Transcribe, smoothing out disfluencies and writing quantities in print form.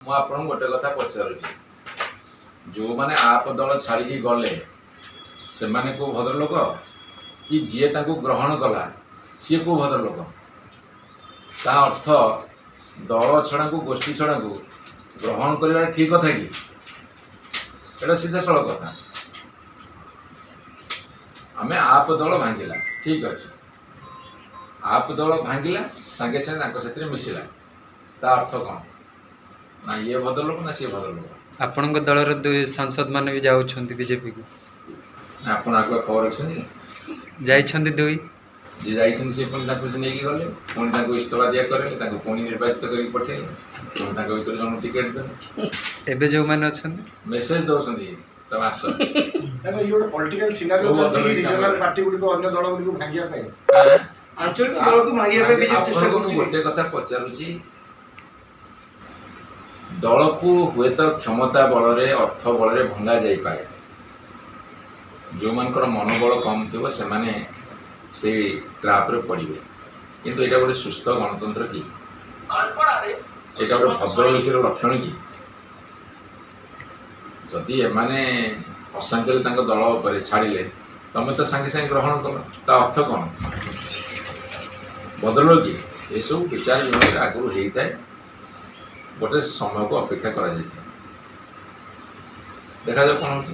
ମୁଁ ଆପଣଙ୍କୁ ଗୋଟେ କଥା ପଚାରୁଛି, ଯେଉଁମାନେ आप दल छाड़ी गले ସେମାନେ को भद्रलोक कि जी तांको ग्रहण कला सी को भद्रलोक? ता अर्थ दल छड़ा को गोष्ठी छड़ा को ग्रहण करवा ठीक कथा कि एटा सीधा सड़क कथा। आमे आप दल भांगिला ठीक अच्छे, आप दल भांगिला सांगे सांगे से मिसिला ता अर्थ कौन ना ये भद्रलोक ना सी भद्रलोक। आपण दलर दुई सांसद माने भी जाउछंती बीजेपी को आपण आगुआ खबर रखछनी जाइछंती दुई जे जाइछन से पुणी ताकु से नेकी गले पुणी ताकु इस्तफा दिया करले ताकु पुणी निर्वाचित करी पठेले पुणी ताकु भीतर जन टिकट दे एबे जो माने अछंती मेसेज दोछंती तम आस एबे यो पॉलिटिकल सिनेरियो चलछि रीजनल पार्टी गुडी को अन्य दल गुडी को भांगिया पे आंचलिक दल को भांगिया पे बीजेपी चेष्टा करू। गोटे कथा पचारुची, दल को हुए तो क्षमता बल रे अर्थ बल रे भंगा जाई पाए। जो मानकर मनोबल कम थो से ट्राप रे पड़े, किंतु एटा गोटे सुस्थ गणतंत्र कि एटा गोटे भद्रलोकीर लक्षण कि जदि एमाने अशांति दल उपर छाड़िले तमें तो सांगे सांगे ग्रहण कल ता अर्थ कौन भद्रलोकी? ये सब विचार विमर्श आगुरी होता है, गोटे समय को अपेक्षा करा देखा जाए कौन होती।